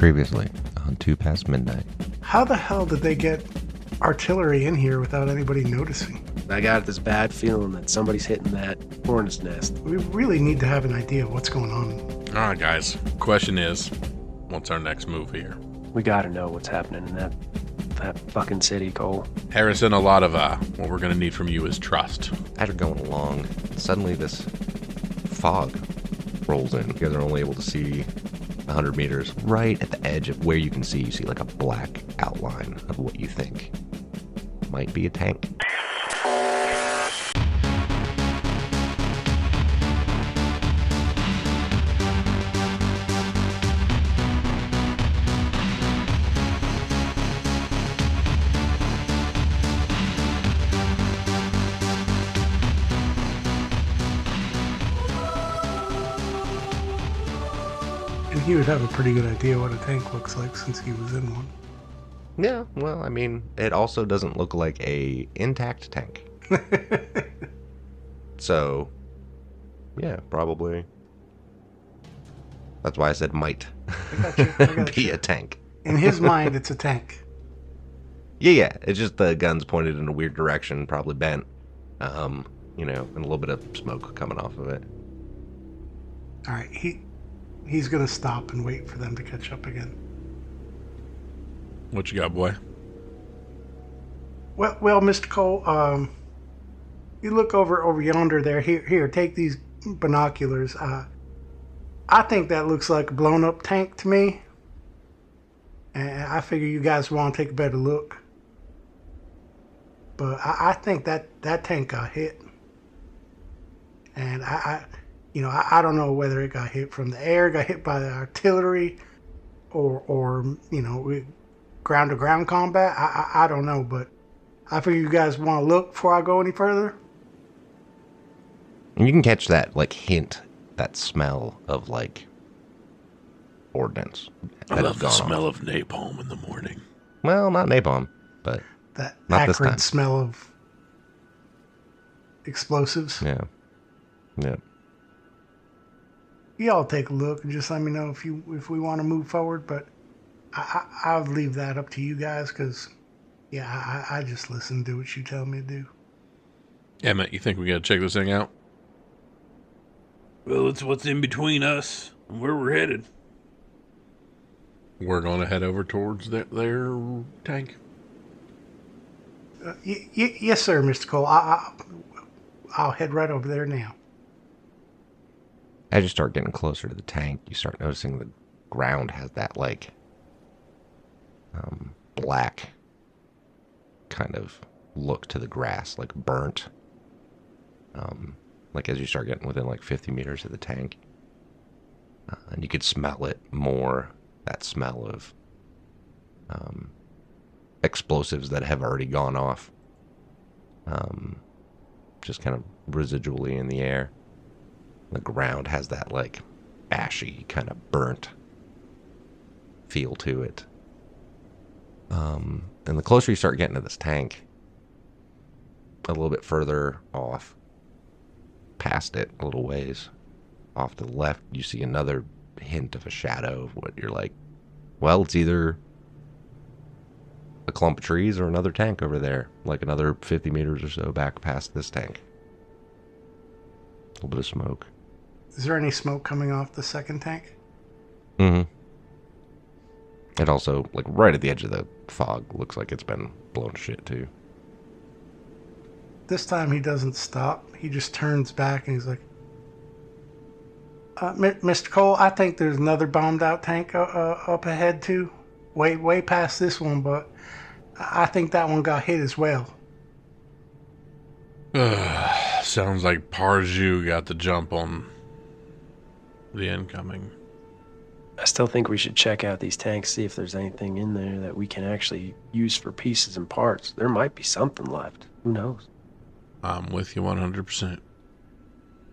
Previously on 2 Past Midnight. How the hell did they get artillery in here without anybody noticing? I got this bad feeling that somebody's hitting that hornet's nest. We really need to have an idea of what's going on. All right, guys. Question is, what's our next move here? We gotta know what's happening in that fucking city, Cole. Harrison, a lot of what we're going to need from you is trust. As you're going along, suddenly this fog rolls in. You guys are only able to see 100 meters. Right at the edge of where you can see, you see like a black outline of what you think might be a tank. And he would have a pretty good idea what a tank looks like since he was in one. Yeah, well, I mean, it also doesn't look like a intact tank. So, yeah, probably. That's why I said might be a tank. In his mind, it's a tank. Yeah, it's just the gun's pointed in a weird direction, probably bent. And a little bit of smoke coming off of it. All right, he's going to stop and wait for them to catch up again. What you got, boy? Well, Mr. Cole, you look over yonder there. Here, take these binoculars. I think that looks like a blown up tank to me. And I figure you guys want to take a better look. But I think that tank got hit. And I don't know whether it got hit from the air, got hit by the artillery, or ground to ground combat. I don't know, but I figure you guys want to look before I go any further. And you can catch that hint, that smell of ordnance. I love the smell of napalm in the morning. Well, not napalm, but that not this time. acrid smell of explosives. Yeah. Y'all take a look and just let me know if we want to move forward. But I'll leave that up to you guys because, I just listen and do what you tell me to do. Emmett, you think we got to check this thing out? Well, it's what's in between us and where we're headed. We're going to head over towards their tank. Yes, sir, Mr. Cole. I'll head right over there now. As you start getting closer to the tank, you start noticing the ground has that black kind of look to the grass, like burnt. As you start getting within 50 meters of the tank. And you could smell it more, that smell of explosives that have already gone off. Just kind of residually in the air. The ground has that ashy, kind of burnt feel to it. And the closer you start getting to this tank, a little bit further off, past it, a little ways, off to the left, you see another hint of a shadow of what you're well, it's either a clump of trees or another tank over there, another 50 meters or so back past this tank. A little bit of smoke. Is there any smoke coming off the second tank? Mm-hmm. It also, right at the edge of the fog, looks like it's been blown to shit, too. This time he doesn't stop. He just turns back and he's like, Mr. Cole, I think there's another bombed out tank up ahead, too. Way past this one, but I think that one got hit as well. Sounds like Parjou got the jump on the incoming. I still think we should check out these tanks, see if there's anything in there that we can actually use for pieces and parts. There might be something left. Who knows? I'm with you 100%.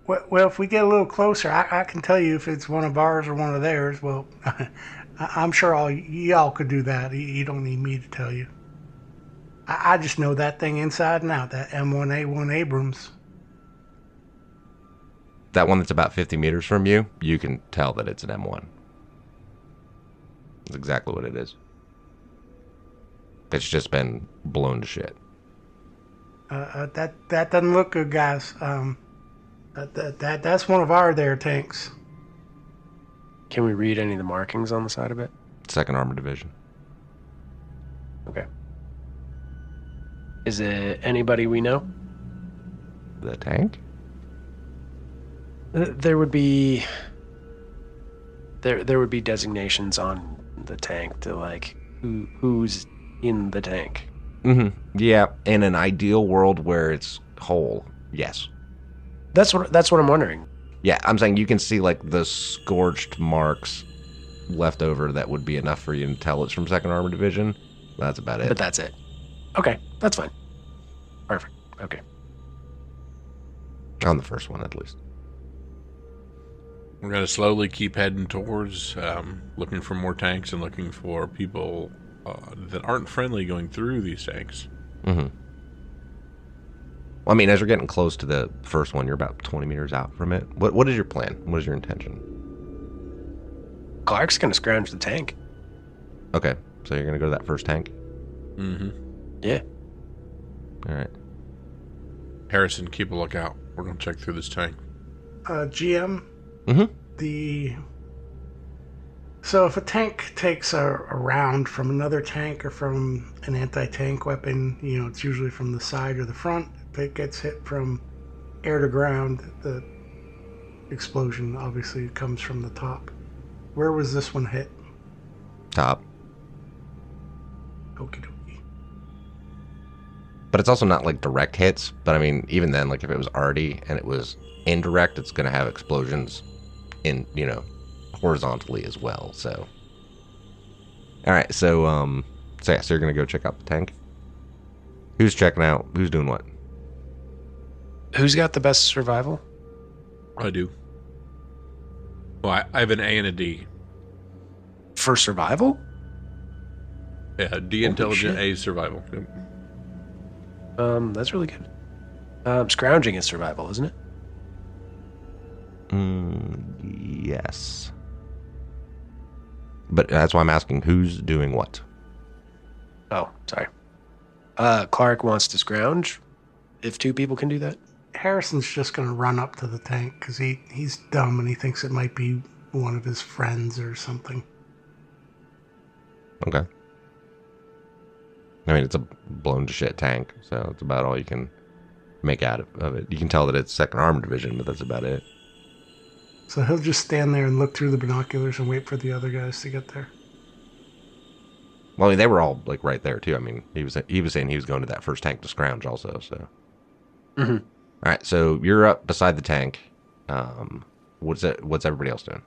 Well, if we get a little closer, I can tell you if it's one of ours or one of theirs. Well, I'm sure y'all could do that. You don't need me to tell you. I just know that thing inside and out, that M1A1 Abrams. That one that's about 50 meters from you, you can tell that it's an M1. That's exactly what it is. It's just been blown to shit. That doesn't look good, guys. That's one of our there tanks. Can we read any of the markings on the side of it? Second Armored Division. Okay. Is it anybody we know? The tank? There would be designations on the tank to like who's in the tank. Mm-hmm. Yeah, in an ideal world where it's whole, yes. That's what I'm wondering. Yeah, I'm saying you can see like the scorched marks left over that would be enough for you to tell it's from Second Armored Division. That's about it. But that's it. Okay, that's fine. Perfect. Okay. On the first one, at least. We're going to slowly keep heading towards looking for more tanks and looking for people that aren't friendly going through these tanks. Mm-hmm. Well, I mean, as you're getting close to the first one, you're about 20 meters out from it. What is your plan? What is your intention? Clark's gonna scrounge the tank. Okay, so you're going to go to that first tank? Mm-hmm. Yeah. All right. Harrison, keep a lookout. We're going to check through this tank. GM, Mm-hmm. So if a tank takes a round from another tank or from an anti-tank weapon, it's usually from the side or the front. If it gets hit from air to ground, the explosion obviously comes from the top. Where was this one hit? Top. Okie dokie. But it's also not like direct hits. But I mean, even then, like if it was arty and it was indirect, it's going to have explosions in, horizontally as well. So, all right. So you're going to go check out the tank. Who's checking out? Who's doing what? Who's got the best survival? I do. Well, I have an A and a D. For survival? Yeah, D intelligent, A survival. Yep. That's really good. Scrounging is survival, isn't it? Yes. But that's why I'm asking who's doing what. Oh, sorry. Clark wants to scrounge. If two people can do that. Harrison's just going to run up to the tank because he's dumb and he thinks it might be one of his friends or something. Okay. I mean, it's a blown to shit tank, so it's about all you can make out of it. You can tell that it's Second Armored Division, but that's about it. So he'll just stand there and look through the binoculars and wait for the other guys to get there. Well, I mean, they were all like right there too. I mean, he was saying he was going to that first tank to scrounge also. So, Mm-hmm. All right. So you're up beside the tank. What's everybody else doing?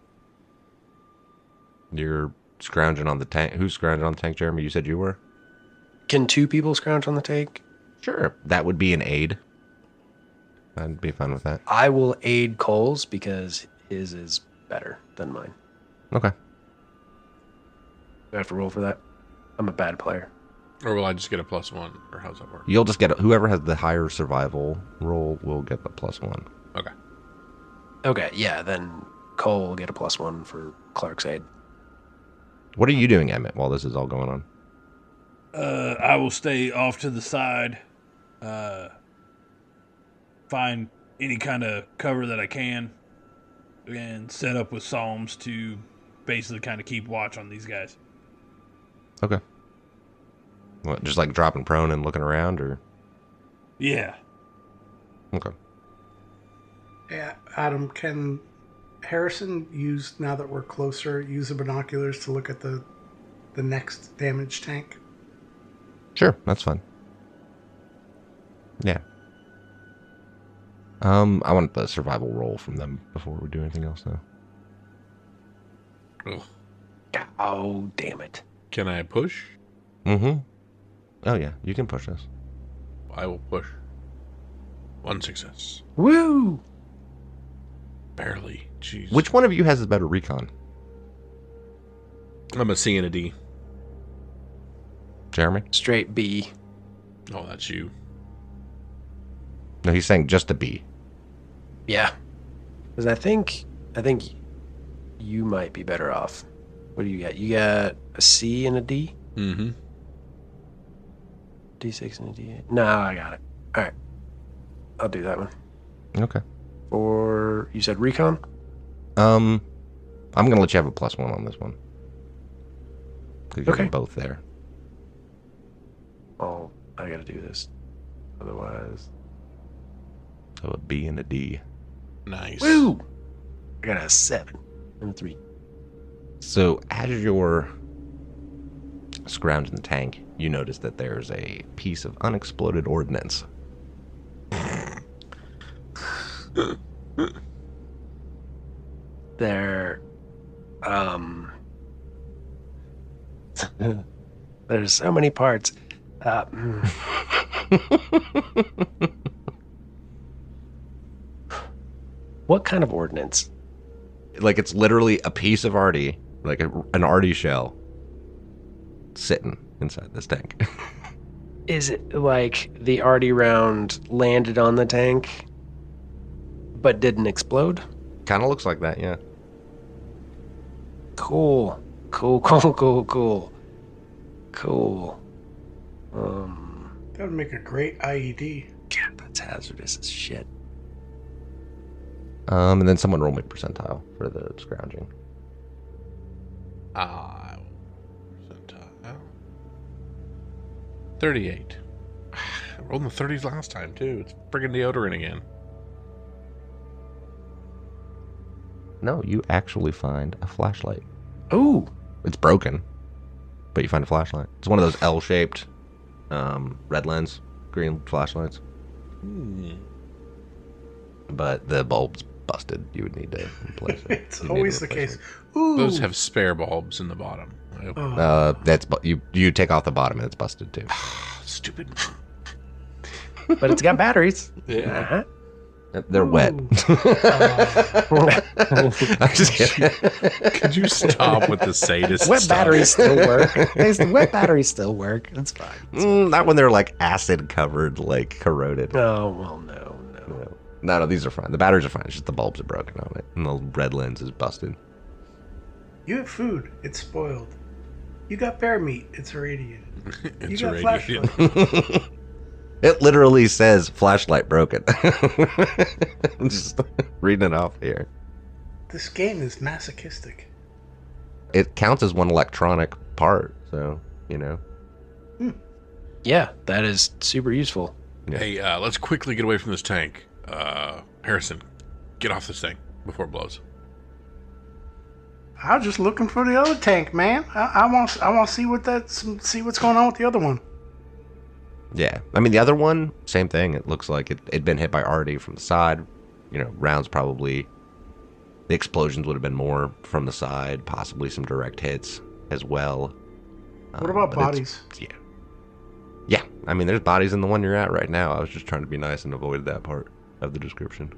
You're scrounging on the tank. Who's scrounging on the tank, Jeremy? You said you were. Can two people scrounge on the tank? Sure. That would be an aid. I'd be fine with that. I will aid Cole's because his is better than mine. Okay. Do I have to roll for that? I'm a bad player. Or will I just get a +1? Or how's that work? You'll just get whoever has the higher survival roll will get the +1. Okay. Okay, yeah, then Cole will get a +1 for Clark's aid. What are you doing, Emmett, while this is all going on? I will stay off to the side, find any kind of cover that I can, and set up with Psalms to basically kind of keep watch on these guys. Okay. What, just like dropping prone and looking around, or? Yeah. Okay. Yeah, Adam, can Harrison use, now that we're closer, use the binoculars to look at the next damaged tank? Sure, that's fine. Yeah. I want the survival roll from them before we do anything else, though. Ugh. Oh, damn it. Can I push? Mm-hmm. Oh, yeah, you can push this. I will push. 1 success. Woo! Barely. Jeez. Which one of you has the better recon? I'm a C and a D. Jeremy? Straight B. Oh, that's you. No, he's saying just a B. Yeah. Because I think you might be better off. What do you got? You got a C and a D? Mm-hmm. D6 and a D8. No, I got it. All right. I'll do that one. Okay. Or you said recon? I'm gonna let you have a +1 on this one. 'Cause you're Okay. both there. Oh, I gotta do this. Otherwise. So a B and a D. Nice. Woo! I got a 7 and a 3. So as you're scrounging the tank, you notice that there's a piece of unexploded ordnance. There, there's so many parts. What kind of ordnance? Like it's literally a piece of arty, like an arty shell, sitting inside this tank. Is it like the arty round landed on the tank, but didn't explode? Kind of looks like that, yeah. Cool. That would make a great IED. God, that's hazardous as shit. And then someone roll me percentile for the scrounging. Percentile. 38. I rolled in the 30s last time, too. It's friggin' deodorant again. No, you actually find a flashlight. Ooh. It's broken, but you find a flashlight. It's one of those L-shaped red lens green flashlights. But the bulb's busted. You would need to replace it. It's You need always to the replace case. Ooh. Those have spare bulbs in the bottom. Oh. That's you take off the bottom and it's busted too. Stupid. But it's got batteries. Yeah. Uh-huh. They're wet. Ooh. I'm just kidding. Could you stop with the sadist Wet stuff? batteries still work. Wet batteries still work. That's fine. Not when they're like acid covered, like corroded. Oh, well, no. No, these are fine. The batteries are fine. It's just the bulbs are broken on it, and the red lens is busted. You have food. It's spoiled. You got bear meat. It's irradiated. It's You got irradiated. flashlight. It literally says flashlight broken. I'm just reading it off here. This game is masochistic. It counts as one electronic part, so you know. Yeah, that is super useful. Yeah. Hey, let's quickly get away from this tank. Harrison, get off this thing before it blows. I was just looking for the other tank, man. I want to see what's going on with the other one. Yeah, I mean the other one, same thing. It looks like it'd been hit by arty from the side. You know, rounds probably. The explosions would have been more from the side, possibly some direct hits as well. What about but it's- bodies? Yeah, I mean there's bodies in the one you're at right now. I was just trying to be nice and avoided that part of the description.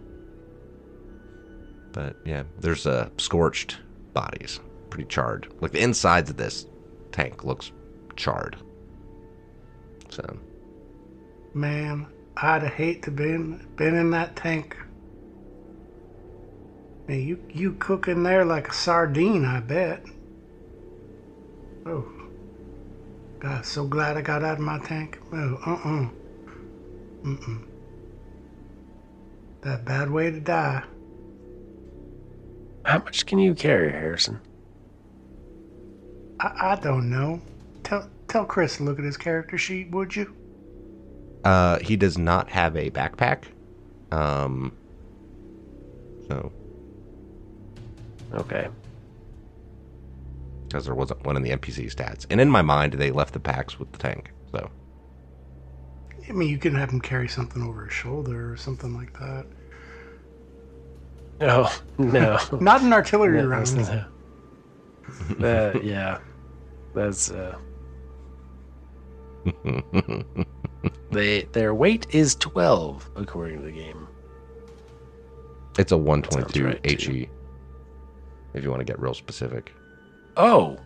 But yeah, there's scorched bodies, pretty charred. Like the insides of this tank looks charred. So. Man, I'd hate to been in that tank. Man, you cook in there like a sardine, I bet. Oh. God, so glad I got out of my tank. Oh, That bad way to die. How much can you carry, Harrison? I don't know. Tell Chris to look at his character sheet, would you? He does not have a backpack. So, Okay. because there wasn't one in the NPC stats. And in my mind, they left the packs with the tank. So, I mean, you can have him carry something over his shoulder or something like that. Oh, no. Not an artillery No, round. yeah. That's, their weight is 12, according to the game. it's a 122 Sounds right, too. HE. If you want to get real specific. Oh.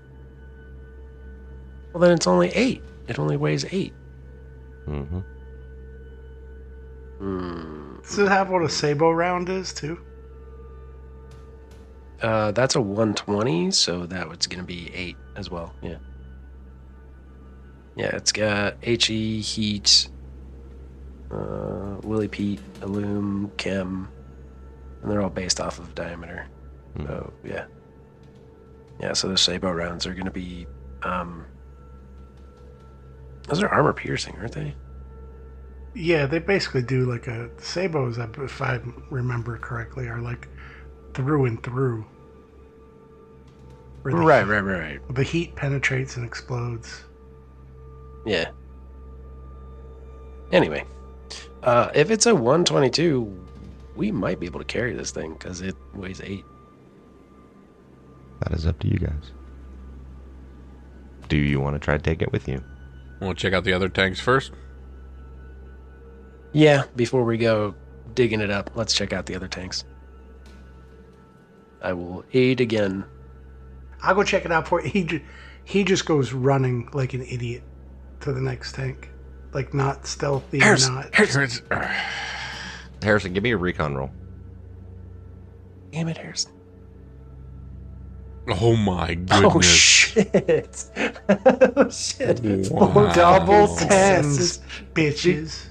Well, then it's only 8. It only weighs 8. Mm-hmm. Hmm. Does it have what a sabot round is, too? That's a 120, so that was going to be 8 as well. Yeah. Yeah, it's got HE, heat, Willy Pete, Illum, Chem, and they're all based off of diameter. So, yeah. Yeah, so the Sabo rounds are going to be... those are armor piercing, aren't they? Yeah, they basically do like a Sabos, if I remember correctly, are like through and through. Where the Right. The heat penetrates and explodes. Yeah. Anyway, if it's a 122, we might be able to carry this thing because it weighs 8. That is up to you guys. Do you want to try to take it with you? Want to check out the other tanks first? Yeah, before we go digging it up, let's check out the other tanks. I will aid again. I'll go check it out for you. He just goes running like an idiot to the next tank. Like, not stealthy, not... Harrison, give me a recon roll. Damn it, Harrison. Oh my goodness. Oh, shit. Oh, shit. Wow. Double tens, bitches.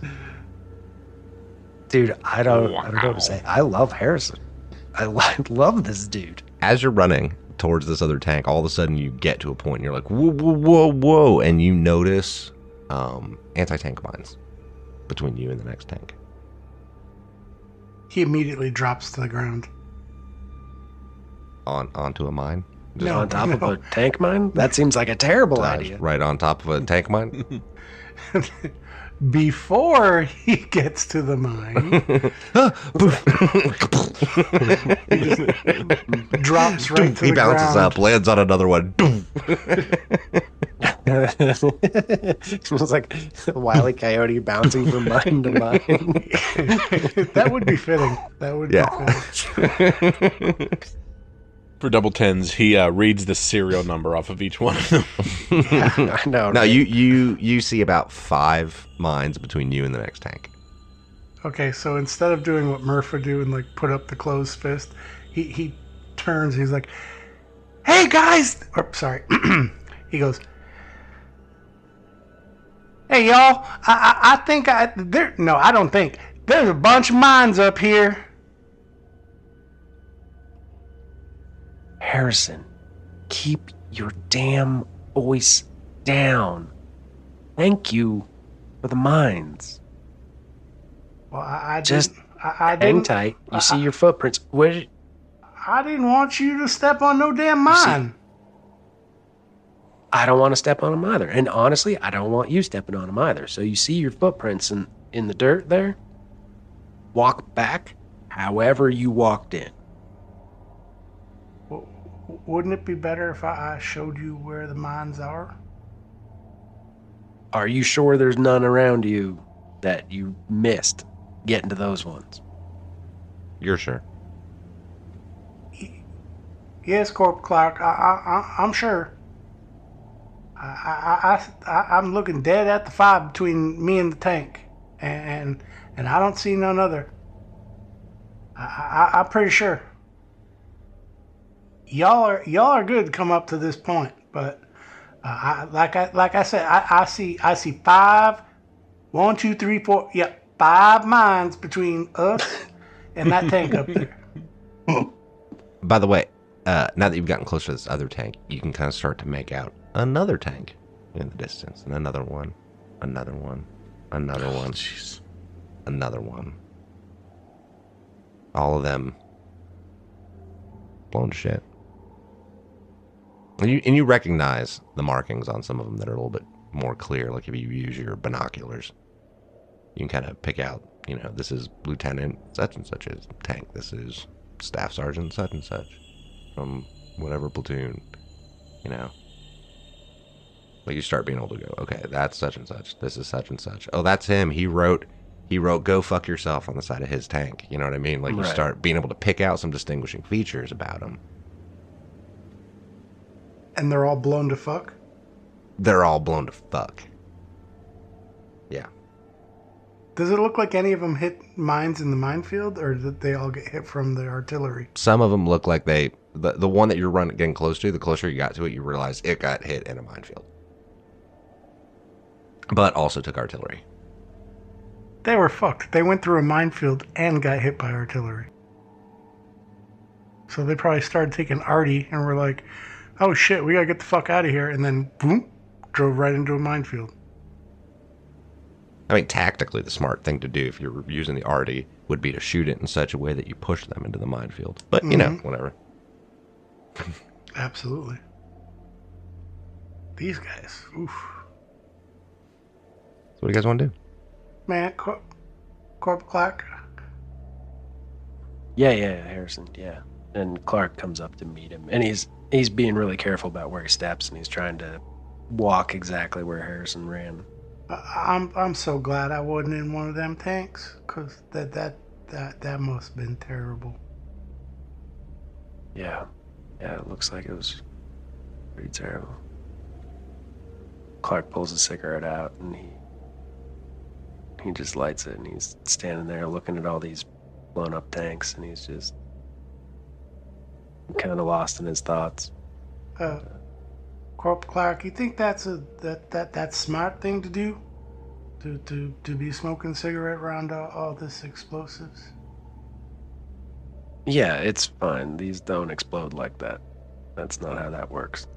Dude, I don't know what to say. I love Harrison. I love this dude. As you're running towards this other tank, all of a sudden you get to a point and you're like, whoa, and you notice anti-tank mines between you and the next tank. He immediately drops to the ground. Onto a mine? Just on top of a tank mine? That seems like a terrible Dives idea. right on top of a tank mine? Before he gets to the mine, he just drops right to He the bounces ground. up, lands on another one. It was like a Wile E. Coyote bouncing from mine to mine. That would be fitting. That would be fitting. For double tens, he reads the serial number off of each one of them. I know. No, right? you see about 5 mines between you and the next tank. Okay, so instead of doing what Murph would do and like put up the closed fist, he turns. He's like, "Hey guys!" Or, sorry, he goes, "Hey y'all! I think there. No, I don't think there's a bunch of mines up here." Harrison, keep your damn voice down. Thank you for the mines. Well, I Just didn't. I hang didn't. tight. You see your footprints. Where? I didn't want you to step on no damn mine. I don't want to step on them either. And honestly, I don't want you stepping on them either. So you see your footprints in the dirt there? Walk back however you walked in. Wouldn't it be better if I showed you where the mines are? Are you sure there's none around you that you missed getting to those ones? You're sure? Yes, Corp Clark. I'm sure. I'm looking dead at the 5 between me and the tank, and I don't see none other. I'm pretty sure. Y'all are good to come up to this point, but like I said, I see 5, 1, 2, 3, 4. Yep, 5 mines between us and that tank up there. By the way, now that you've gotten closer to this other tank, you can kind of start to make out another tank in the distance, and another one, another one, another one, Jeez. another one. All of them blown to shit. And you recognize the markings on some of them that are a little bit more clear. Like if you use your binoculars, you can kind of pick out, this is Lieutenant such and such's tank. This is Staff Sergeant such and such from whatever platoon, Like you start being able to go, okay, that's such and such. This is such and such. Oh, that's him. He wrote "Go fuck yourself" on the side of his tank. You know what I mean? Like you Right. start being able to pick out some distinguishing features about him. And they're all blown to fuck. They're all blown to fuck. Yeah. Does it look like any of them hit mines in the minefield, or did they all get hit from the artillery? Some of them look like they the one that you're getting close to, the closer you got to it, you realize it got hit in a minefield. But also took artillery. They were fucked. They went through a minefield and got hit by artillery. So they probably started taking arty and were like, oh shit, we gotta get the fuck out of here. And then, boom, drove right into a minefield. I mean, tactically, the smart thing to do if you're using the arty would be to shoot it in such a way that you push them into the minefield. But, you know, whatever. Absolutely. These guys, oof. So what do you guys want to do? Man, Corp Clark. Yeah, Harrison, yeah. And Clark comes up to meet him, and he's being really careful about where he steps, and he's trying to walk exactly where Harrison ran. I'm so glad I wasn't in one of them tanks, cause that must have been terrible. Yeah, it looks like it was pretty terrible. Clark pulls a cigarette out, and he just lights it, and he's standing there looking at all these blown up tanks, and he's just kind of lost in his thoughts. Corp Clark, you think that's that smart thing to do? To be smoking cigarette around all this explosives? Yeah, it's fine. These don't explode like that. That's not how that works.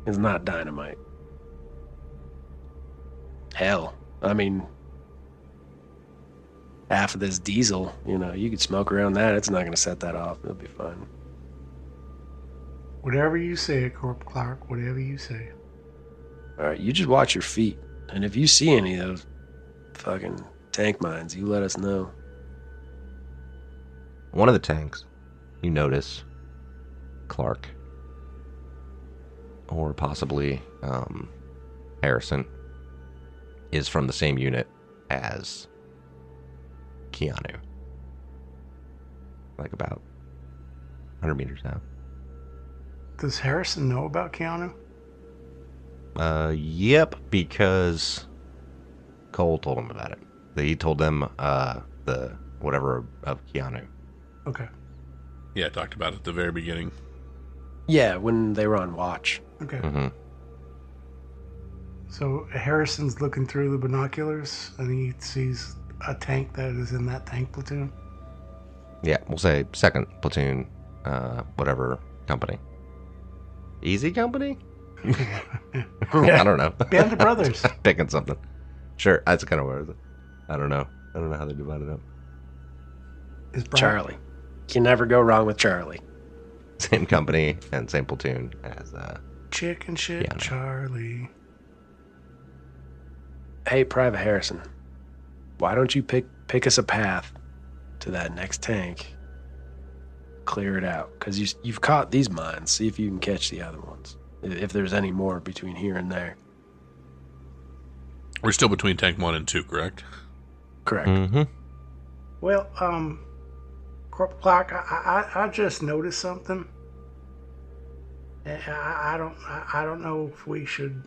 It's not dynamite. Hell, I mean, half of this diesel, you could smoke around that. It's not going to set that off. It'll be fine. Whatever you say, Corp Clark, whatever you say. All right, you just watch your feet. And if you see any of those fucking tank mines, you let us know. One of the tanks, you notice Clark, or possibly Harrison, is from the same unit as Keanu. Like about 100 meters out. Does Harrison know about Keanu? Yep, because Cole told him about it. He told them the whatever of Keanu. Okay. Yeah, I talked about it at the very beginning. Yeah, when they were on watch. Okay. Mm-hmm. So Harrison's looking through the binoculars and he sees a tank that is in that tank platoon. Yeah, we'll say second platoon, whatever company. Easy Company? I don't know. Band of Brothers. Picking something. Sure, that's kind of where it is. I don't know how they divide it up. Is Brian, Charlie. You can never go wrong with Charlie. Same company and same platoon as Chicken shit Keanu. Charlie. Hey, Private Harrison, why don't you pick us a path to that next tank? Clear it out, because you've caught these mines. See if you can catch the other ones, if there's any more between here and there. We're still between tank 1 and 2, correct? Correct. Mm-hmm. Well, Corporal Clark, I just noticed something. I don't know if we should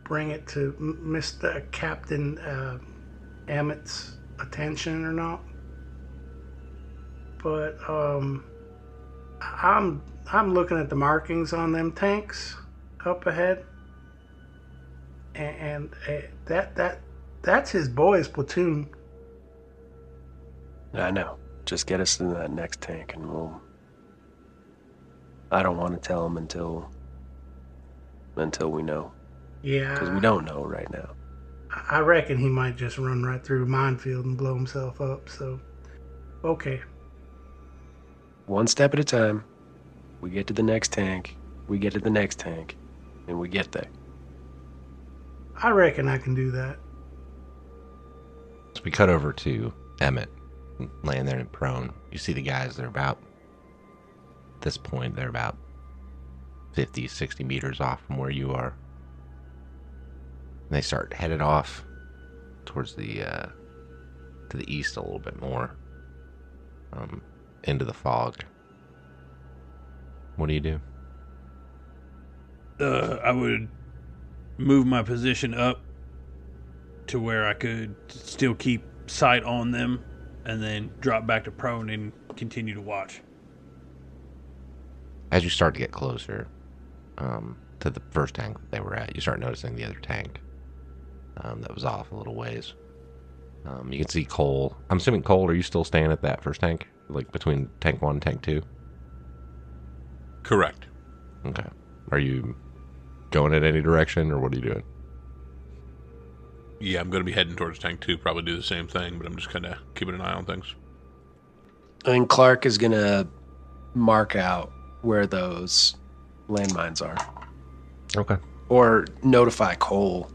bring it to Mr. Captain Emmett's attention or not. But I'm looking at the markings on them tanks up ahead, and that's his boys' platoon. I know. Just get us to that next tank, and I don't want to tell him until we know, Yeah, because we don't know right now. I reckon he might just run right through a minefield and blow himself up. So, okay. One step at a time. We get to the next tank. We get to the next tank, and we get there. I reckon I can do that. So we cut over to Emmett laying there and prone. You see the guys, they're about, at this point, they're about 50, 60 meters off from where you are. And they start headed off towards the, to the east a little bit more, into the fog. What do you do? I would move my position up to where I could still keep sight on them, and then drop back to prone and continue to watch. as you start to get closer to the first tank that they were at, you start noticing the other tank that was off a little ways. You can see Cole. I'm assuming, Cole, are you still staying at that first tank? Like between tank 1 and tank 2? Correct. Okay. Are you going in any direction, or what are you doing? Yeah, I'm going to be heading towards tank 2, probably do the same thing, but I'm just kind of keeping an eye on things. I mean, Clark is going to mark out where those landmines are. Okay. Or notify Cole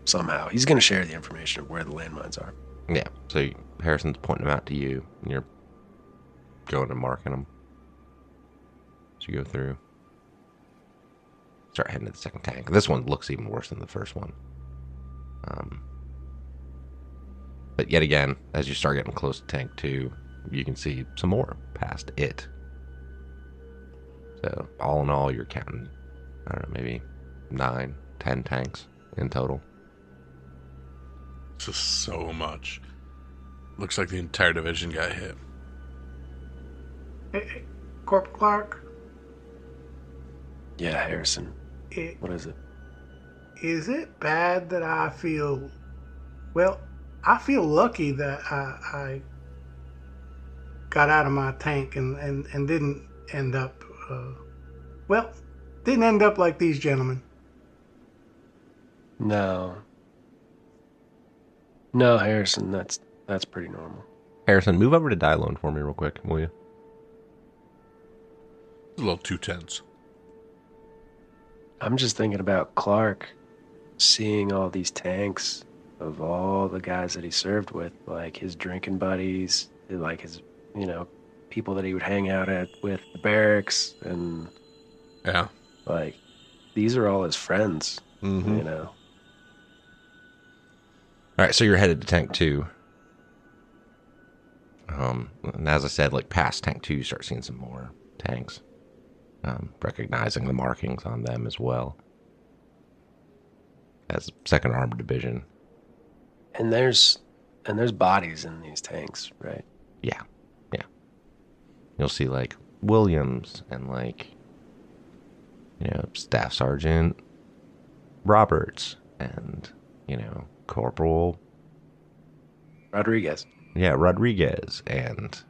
somehow. He's going to share the information of where the landmines are. Yeah. So Harrison's pointing them out to you, and you're going and marking them. So you go through. Start heading to the second tank. This one looks even worse than the first one. But yet again, as you start getting close to tank 2, you can see some more past it. So all in all, you're counting, I don't know, maybe 9, 10 tanks in total. This is so much. Looks like the entire division got hit. Hey, Corporal Clark, Yeah, Harrison. i- What is it? is it bad that I feel, well, I feel lucky that I got out of my tank and didn't end up, didn't end up like these gentlemen. No. No, Harrison, that's pretty normal. Harrison, move over to Dylone for me real quick, will you? It's a little too tense. I'm just thinking about Clark seeing all these tanks of all the guys that he served with, like his drinking buddies, like his, people that he would hang out with the barracks, and Yeah. like these are all his friends, Mm-hmm. All right, so you're headed to tank 2. And as I said, like past tank 2, you start seeing some more tanks. Recognizing the markings on them as well. As 2nd Armored Division. And there's bodies in these tanks, right? Yeah. You'll see like Williams and like, Staff Sergeant Roberts and, Corporal Rodriguez. Yeah, Rodriguez and,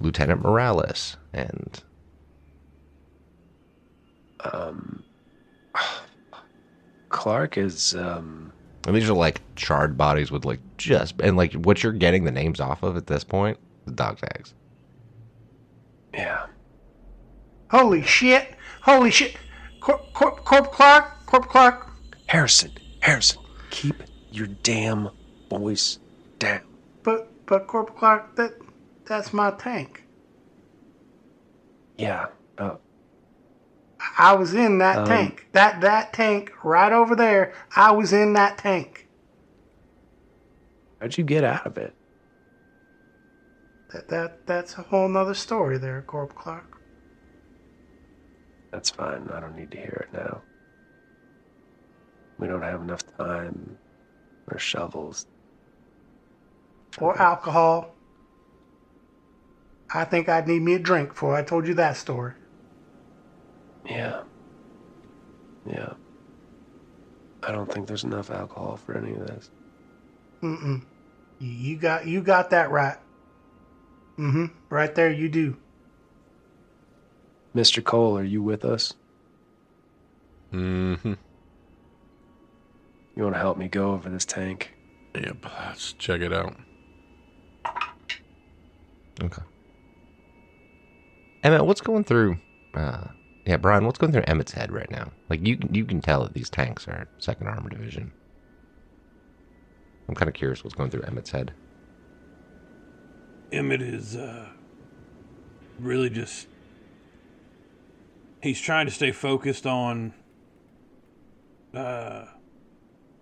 Lieutenant Morales and Clark is and these are like charred bodies with like and like what you're getting the names off of at this point, the dog tags. yeah. Holy shit! Corporal Clark. Harrison, keep your damn voice down. But Corporal Clark, that's my tank. Yeah. I was in that tank. That tank right over there. I was in that tank. How'd you get out of it? That's a whole nother story there, Corporal Clark. That's fine. I don't need to hear it now. We don't have enough time or shovels. Or alcohol. I think I'd need me a drink before I told you that story. Yeah. I don't think there's enough alcohol for any of this. You got that right. Right there, you do. Mr. Cole, are you with us? Mm-hmm. You want to help me go over this tank? Yep, let's check it out. Okay. Emmett, what's going through Brian, what's going through Emmett's head right now? Like you can tell that these tanks are 2nd Armored Division. I'm kind of curious what's going through Emmett's head. Emmett is really just... He's trying to stay focused on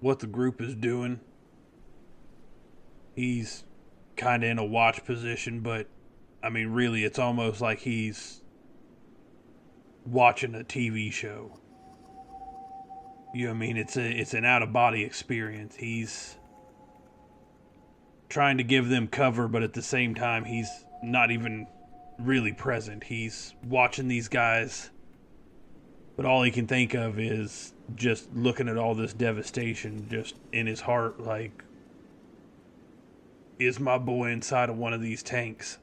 what the group is doing. He's kind of in a watch position, but, I mean, really, it's almost like he's watching a TV show. You know what I mean? It's an out-of-body experience. He's trying to give them cover, but at the same time, he's not even really present. He's watching these guys, but all he can think of is just looking at all this devastation just in his heart, like, is my boy inside of one of these tanks?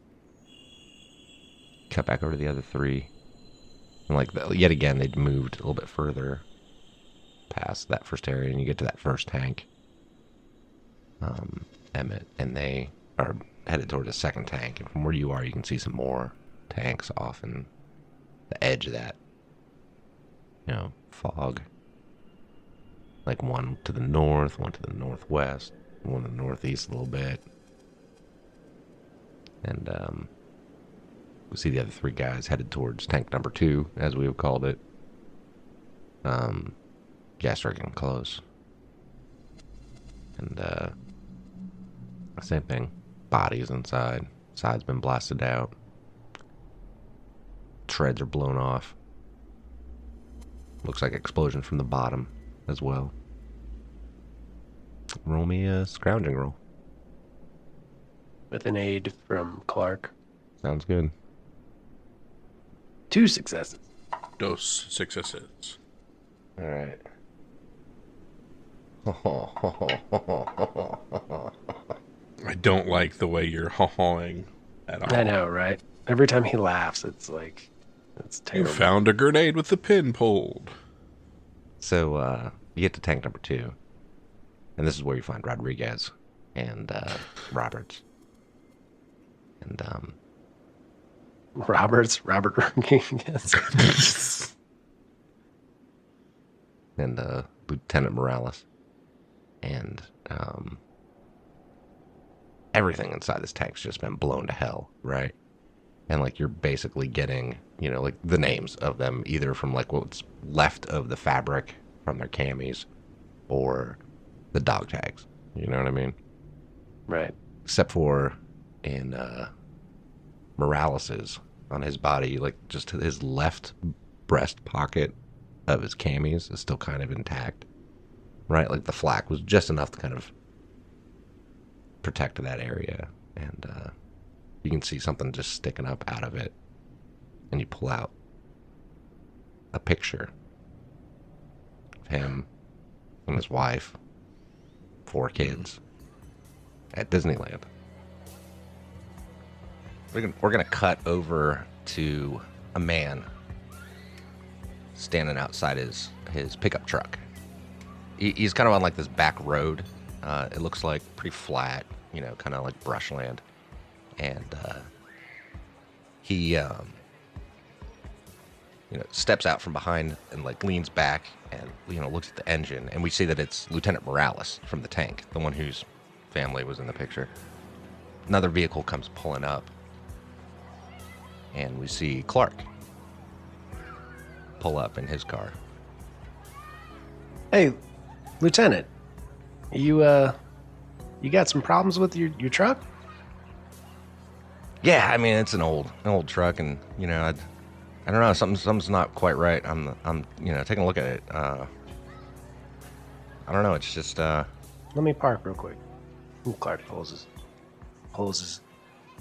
Cut back over to the other three. And like yet again, they'd moved a little bit further past that first area, and you get to that first tank, Emmett, and they are headed toward the second tank. And from where you are, you can see some more tanks off in the edge of that, fog. Like one to the north, one to the northwest, one to the northeast a little bit. And we see the other three guys headed towards tank number 2, as we have called it. Gas are getting close. And same thing. Bodies inside. Side's been blasted out. Treads are blown off. Looks like explosion from the bottom as well. Roll me a scrounging roll. With an aid from Clark. Sounds good. 2 successes. Dos successes. All right. I don't like the way you're hawing at all. I know, right? Every time he laughs, it's like, it's You terrible. found a grenade with the pin pulled. So you get to tank number 2, and this is where you find Rodriguez and Roberts. And Robert Rodriguez. and Lieutenant Morales. And everything inside this tank's just been blown to hell, right? And like you're basically getting, like the names of them either from like what's left of the fabric from their camis or the dog tags. You know what I mean? Right. Except for in Morales's, on his body, like just his left breast pocket of his camis is still kind of intact, right? Like the flak was just enough to kind of protect that area, and you can see something just sticking up out of it, and you pull out a picture of him and his wife, 4 kids at Disneyland. We're gonna cut over to a man standing outside his pickup truck. He's kind of on like this back road. It looks like pretty flat, kind of like brushland. And he, steps out from behind and like leans back and, looks at the engine. And we see that it's Lieutenant Morales from the tank, the one whose family was in the picture. Another vehicle comes pulling up. And we see Clark pull up in his car. Hey, Lieutenant, you got some problems with your truck? Yeah, I mean it's an old truck, and I don't know, something's not quite right. I'm taking a look at it. I don't know. It's just Let me park real quick. Ooh, Clark pulls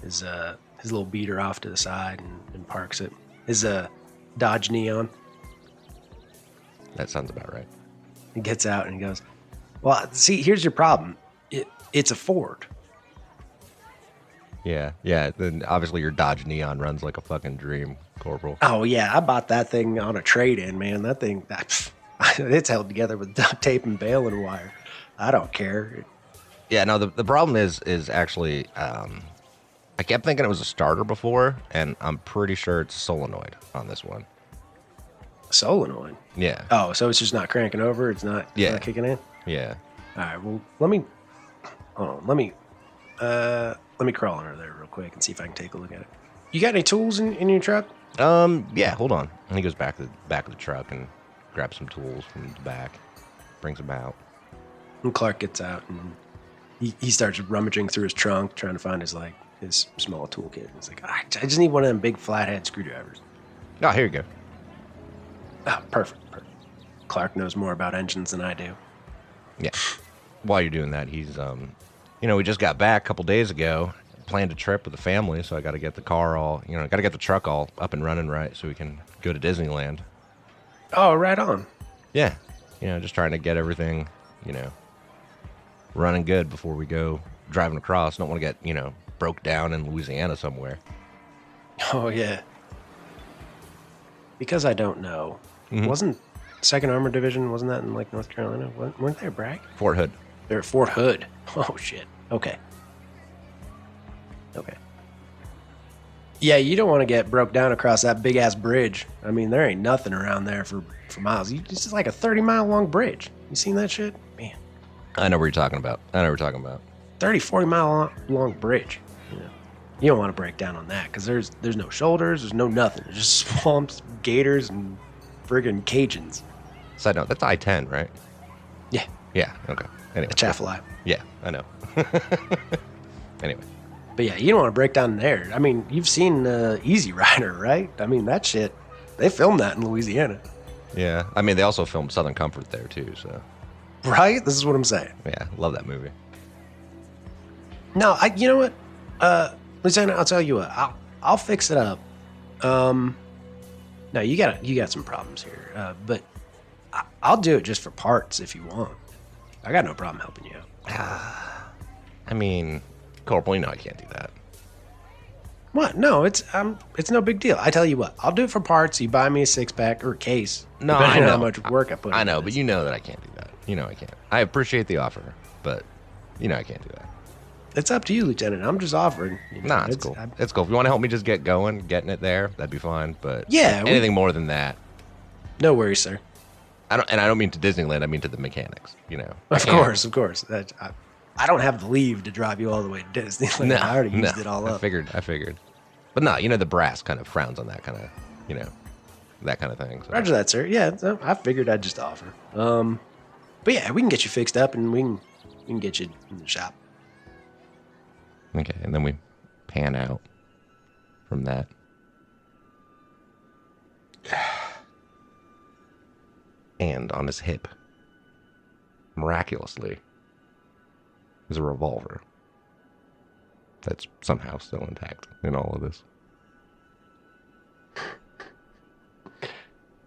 his little beater off to the side and parks it. His Dodge Neon. that sounds about right. He gets out and he goes, "Well, see, here's your problem. It's a Ford." Yeah. Then obviously your Dodge Neon runs like a fucking dream, Corporal. Oh yeah, I bought that thing on a trade-in, man. That thing, it's held together with duct tape and baling wire. I don't care. Yeah, no, the problem is actually, I kept thinking it was a starter before, and I'm pretty sure it's a solenoid on this one. Solenoid. Yeah. Oh, so it's just not cranking over. It's not kicking in. Yeah. All right. Well, let me crawl under there real quick and see if I can take a look at it. You got any tools in your truck? Yeah, hold on. And he goes back to the back of the truck and grabs some tools from the back, brings them out. And Clark gets out and he starts rummaging through his trunk, trying to find his small toolkit. He's like, I just need one of them big flathead screwdrivers. Oh, here you go. Oh, perfect. Clark knows more about engines than I do. Yeah. While you're doing that, he's, we just got back a couple days ago. planned a trip with the family, so I got to get the car all, got to get the truck all up and running right so we can go to Disneyland. Oh, right on. Yeah. Just trying to get everything, running good before we go driving across. Don't want to get, broke down in Louisiana somewhere. Oh, yeah. Because I don't know. Mhm. Wasn't 2nd Armored Division, wasn't that in, like, North Carolina? Weren't they at Bragg? Fort Hood. They're at Fort Hood. Oh, shit. Okay. Yeah, you don't want to get broke down across that big-ass bridge. I mean, there ain't nothing around there for miles. It's just like a 30-mile-long bridge. You seen that shit? Man. I know what you're talking about. 30, 40-mile-long bridge. You don't want to break down on that because there's no shoulders, there's no nothing. There's just swamps, gators, and friggin' Cajuns. Side note, that's I-10, right? Yeah. Yeah, okay. Anyway. Atchafalaya. Yeah, I know. Anyway. But yeah, you don't want to break down there. I mean, you've seen Easy Rider, right? I mean, that shit, they filmed that in Louisiana. Yeah, I mean, they also filmed Southern Comfort there, too, so. Right? This is what I'm saying. Yeah, love that movie. No, you know what? Lieutenant, I'll tell you what. I'll fix it up. No, you got some problems here. But I'll do it just for parts if you want. I got no problem helping you out. I mean, Corporal, I can't do that. What? No, it's no big deal. I tell you what, I'll do it for parts. You buy me a 6-pack or a case. No, depending I know on how much work I put. I into know, this. but you know that I can't do that. I can't. I appreciate the offer, but I can't do that. It's up to you, Lieutenant. I'm just offering. Nah, it's cool. It's cool. If you want to help me just get going, getting it there, that'd be fine. But Yeah, anything more than that, no worries, sir. I don't mean to Disneyland. I mean to the mechanics. Of course. I don't have the leave to drive you all the way to Disneyland. No, I already used it all up. I figured. But no, the brass kind of frowns on that kind of, that kind of thing. So. Roger that, sir. Yeah, I figured I'd just offer. But yeah, we can get you fixed up and we can get you in the shop. Okay, and then we pan out from that. And on his hip, miraculously, is a revolver that's somehow still intact in all of this.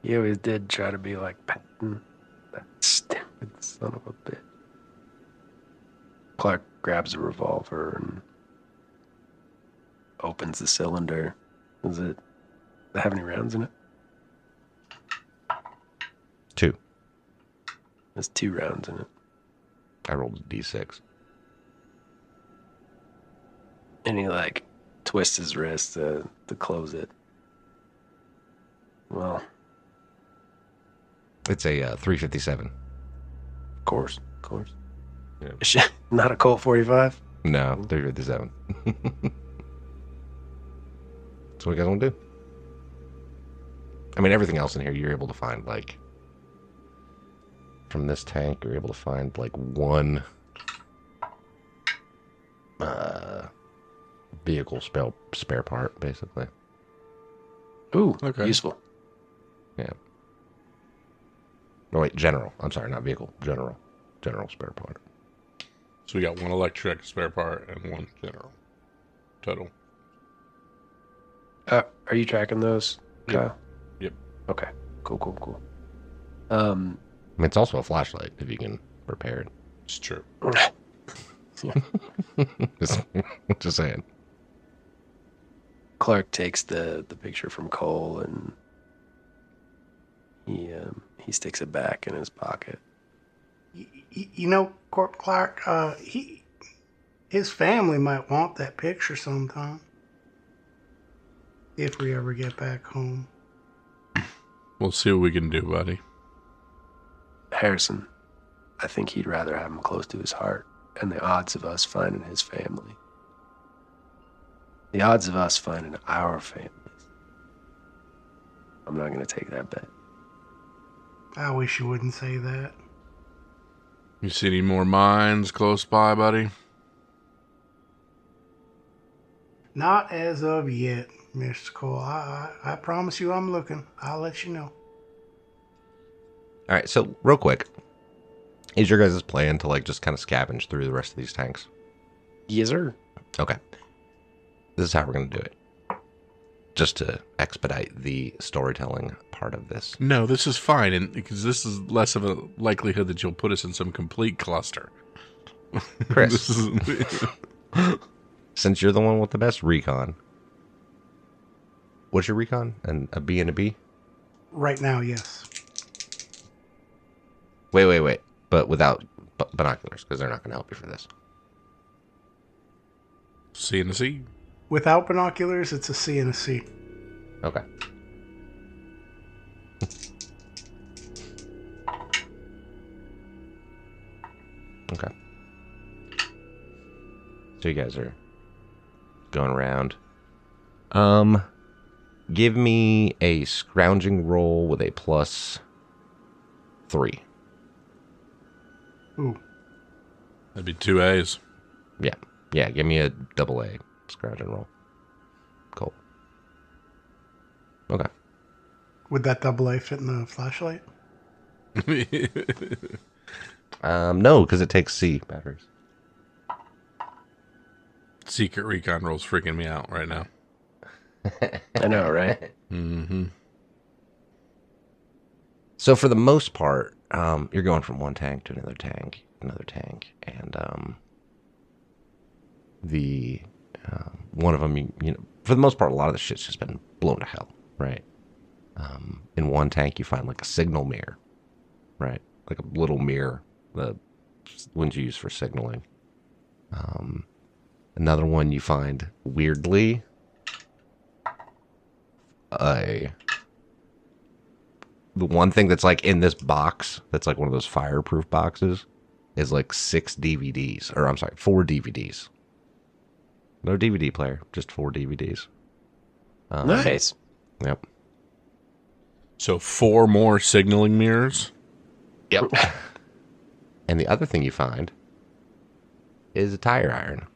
He always did try to be like Patton, that stupid son of a bitch. Clark grabs a revolver and opens the cylinder. Does it have any rounds in it? 2. There's 2 rounds in it. I rolled a d6. And he like twists his wrist to close it. Well, It's a 357. of course. Yeah. Not a Colt 45? No, 357. That's what you guys want to do. I mean, everything else in here you're able to find, like, from this tank, you're able to find, like, one vehicle spare part, basically. Ooh, Okay. useful. Yeah. No, wait, general. I'm sorry, not vehicle. General spare part. So we got one electric spare part and one general. Total. Are you tracking those, Kyle? Yep. Okay, cool. I mean, it's also a flashlight, if you can repair it. It's true. Just saying. Clark takes the picture from Cole and he sticks it back in his pocket. Corp Clark, his family might want that picture sometime. If we ever get back home. We'll see what we can do, buddy. Harrison, I think he'd rather have him close to his heart, and the odds of us finding his family. The odds of us finding our families. I'm not going to take that bet. I wish you wouldn't say that. You see any more mines close by, buddy? Not as of yet, Mr. Cole. I promise you I'm looking. I'll let you know. All right, so real quick, is your guys' plan to like just kind of scavenge through the rest of these tanks? Yes, sir. Okay. this is how we're going to do it. Just to expedite the storytelling part of this. No, this is fine, and because this is less of a likelihood that you'll put us in some complete cluster. Chris, This is, since you're the one with the best recon, what's your recon? And a B and a B? Right now, yes. Wait. But without binoculars, because they're not going to help you for this. C and a C. Without binoculars, it's a C and a C. Okay. Okay. So you guys are going around. Give me a scrounging roll with a +3. Ooh. That'd be 2 A's. Yeah, give me a AA scrounging roll. Cool. Okay. Would that AA fit in the flashlight? No, because it takes C batteries. Secret recon roll's freaking me out right now. I know, right? Mm-hmm. So for the most part, you're going from one tank to another tank, and the one of them, you know, for the most part, a lot of the shit's just been blown to hell, right? In one tank, you find like a signal mirror, right? Like a little mirror, the ones you use for signaling. Another one you find weirdly the one thing that's like in this box that's like one of those fireproof boxes is like 4 DVDs. No DVD player, just 4 DVDs. Nice. Yep. So 4 more signaling mirrors. Yep. And the other thing you find is a tire iron.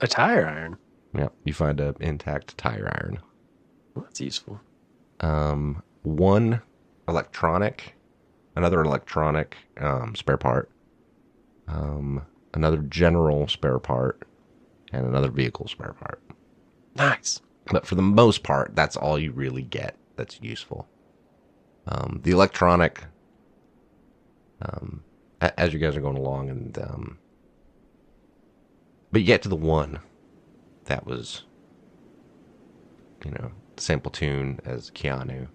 A tire iron. Yep. You find an intact tire iron. Well, that's useful. One another electronic spare part, another general spare part, and another vehicle spare part. Nice. But for the most part, that's all you really get that's useful. The electronic, as you guys are going along, and but you get to the one that was, you know, the same platoon as Keanu.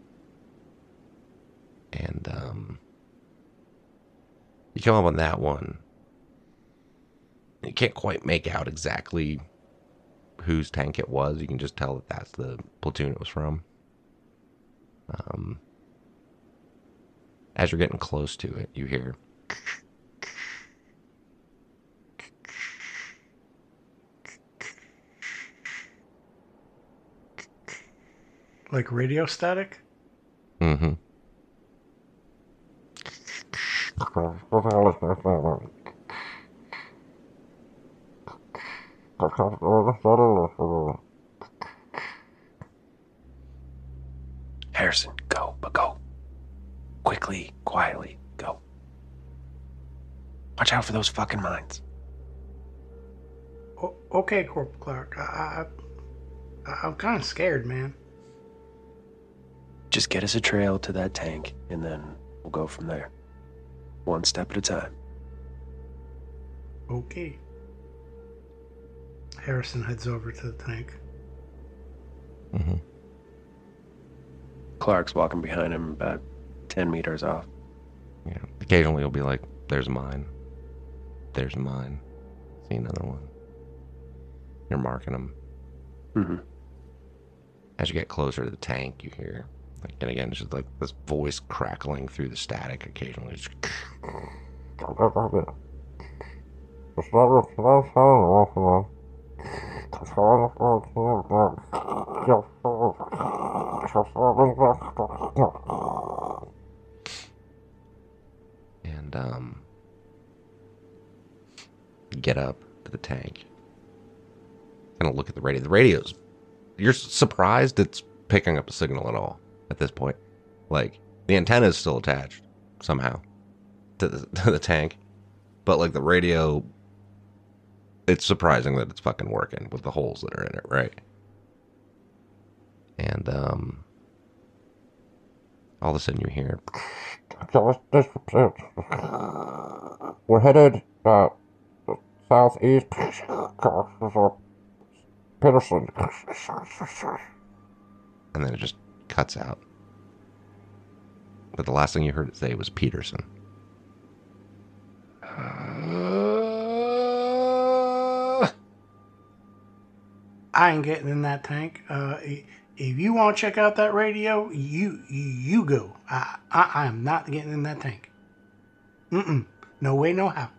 And you come up on that one. You can't quite make out exactly whose tank it was. You can just tell that that's the platoon it was from. As you're getting close to it, you hear Like radio static? mm-hmm. Harrison, go, but go. Quickly, quietly, go. Watch out for those fucking mines. Okay, Corporal Clark. I'm kind of scared, man. Just get us a trail to that tank, and then we'll go from there. One step at a time. Okay. Harrison heads over to the tank. Mm-hmm. Clark's walking behind him about 10 meters off. Yeah. Occasionally you'll be like, there's mine. There's mine. See another one. You're marking them. Mm-hmm. As you get closer to the tank, you hear, like, and again, it's just like this voice crackling through the static occasionally. Just... And you get up to the tank and look at the radio. The radio's, you're surprised it's picking up a signal at all at this point. Like, the antenna is still attached somehow to the tank, but like the radio it's surprising that it's fucking working with the holes that are in it, right? And all of a sudden you hear, we're headed southeast. Peterson. and then it just cuts out. But the last thing you heard it say was Peterson. I ain't getting in that tank. If you want to check out that radio, you go. I am not getting in that tank. No way, no how.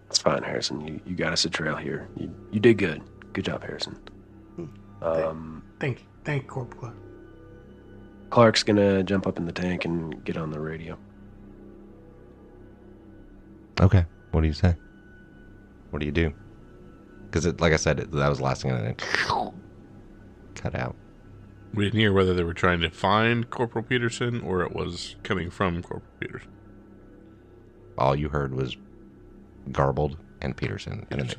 It's fine, Harrison. You got us a trail here. You did good. Good job, Harrison. Thank you, Corporal Clark. Clark's gonna jump up in the tank and get on the radio. Okay. What do you say? What do you do? Because, like I said, that was the last thing, and then it cut out. We didn't hear whether they were trying to find Corporal Peterson or it was coming from Corporal Peterson. All you heard was garbled and Peterson. And then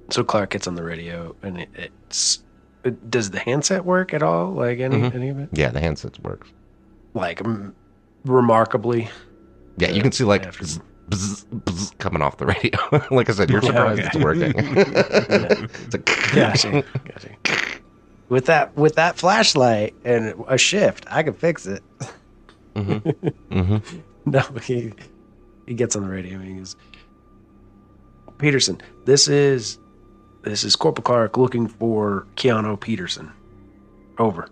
So Clark gets on the radio, and does the handset work at all? Like any of it? yeah, the handsets works. Like remarkably. Yeah, you can see like After- bzz, bzz, coming off the radio. Like I said, you're surprised it's working. It's like, Gotcha. With that flashlight and a shift, I can fix it. No, he gets on the radio and he goes, Peterson, this is Corporal Clark looking for Keanu Peterson. Over.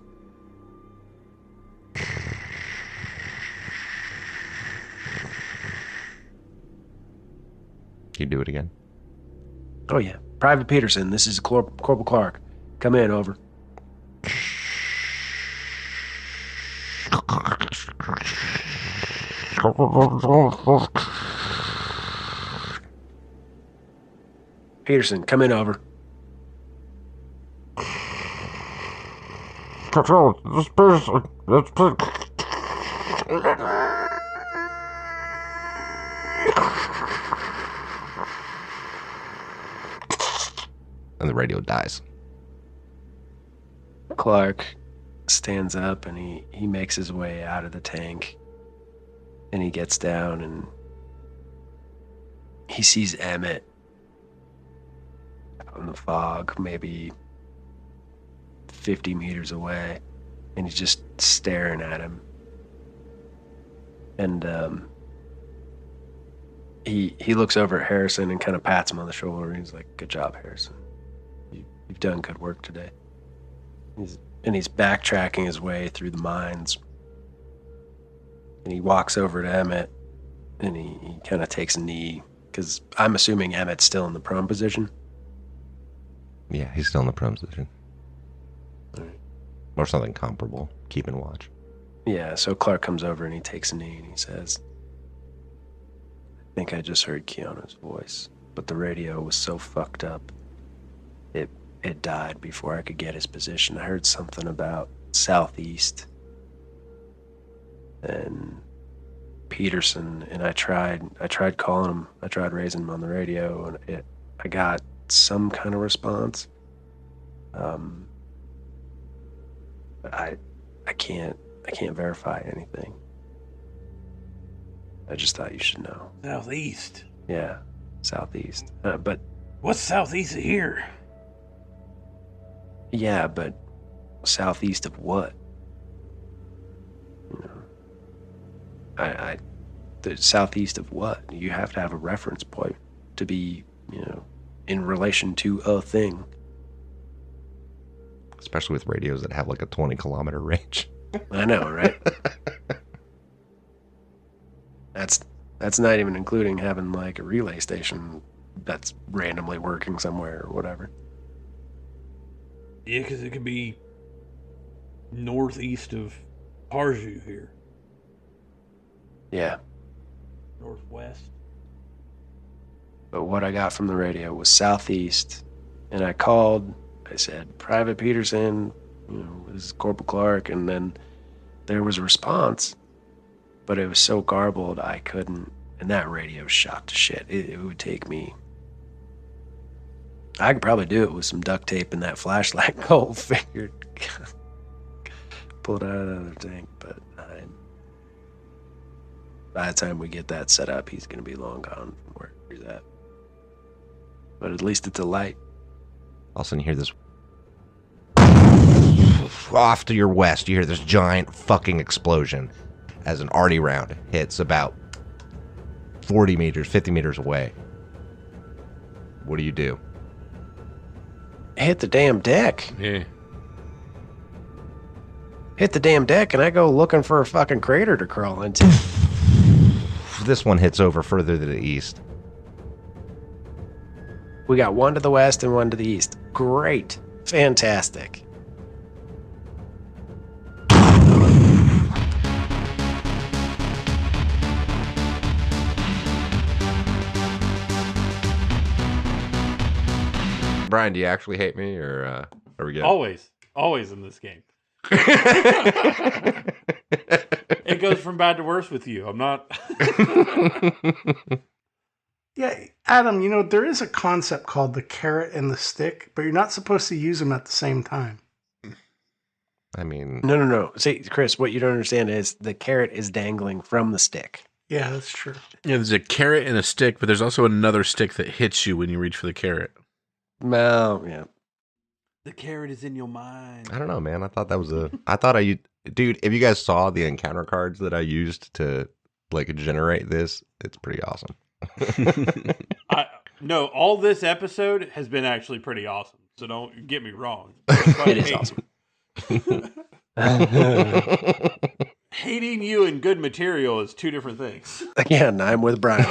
Can you do it again? Oh yeah, Private Peterson, this is Corporal Clark. Come in, over. Peterson, come in, over. Control, this Peterson. That's And the radio dies. Clark stands up and he makes his way out of the tank, and he gets down and he sees Emmett out in the fog, maybe 50 meters away, and he's just staring at him. And he looks over at Harrison and kind of pats him on the shoulder, and he's like, "Good job, Harrison. You've done good work today." He's backtracking his way through the mines. And he walks over to Emmett, and he kind of takes a knee, because I'm assuming Emmett's still in the prone position. Yeah, he's still in the prone position. Right. Or something comparable. Keeping watch. Yeah, so Clark comes over and he takes a knee and he says, "I think I just heard Keanu's voice, but the radio was so fucked up. It died before I could get his position. I heard something about southeast and Peterson, and I tried calling him. I tried raising him on the radio, and I got some kind of response. But I can't verify anything. I just thought you should know." Southeast. Yeah, southeast. But What's southeast of here? yeah, but southeast of what? You know, the southeast of what? You have to have a reference point to be, in relation to a thing. Especially with radios that have like a 20-kilometer range. I know, right? That's not even including having like a relay station that's randomly working somewhere or whatever. Yeah, because it could be northeast of Harju here. Yeah. Northwest. But what I got from the radio was southeast, and I called. I said, "Private Peterson, this is Corporal Clark," and then there was a response, but it was so garbled I couldn't. And that radio's shot to shit. It would take me. I could probably do it with some duct tape and that flashlight gold figured. Pull it out of the other tank, but by the time we get that set up, he's going to be long gone from where he's at. But at least it's a light. All of a sudden, you hear this. Off to your west, you hear this giant fucking explosion as an arty round hits about 40 meters, 50 meters away. What do? Hit the damn deck. Yeah. Hit the damn deck, and I go looking for a fucking crater to crawl into. This one hits over further to the east. We got one to the west and one to the east. Great. Fantastic. Brian, do you actually hate me, or are we good? Always in this game. It goes from bad to worse with you. I'm not. Yeah, Adam, there is a concept called the carrot and the stick, but you're not supposed to use them at the same time. I mean... No. See, Chris, what you don't understand is the carrot is dangling from the stick. Yeah, that's true. Yeah, there's a carrot and a stick, but there's also another stick that hits you when you reach for the carrot. Well, yeah. The carrot is in your mind. I don't know, man. I thought that was dude, if you guys saw the encounter cards that I used to, generate this, it's pretty awesome. No, all this episode has been actually pretty awesome. So don't get me wrong. It is awesome. Hating you and good material is two different things. Again, I'm with Brian.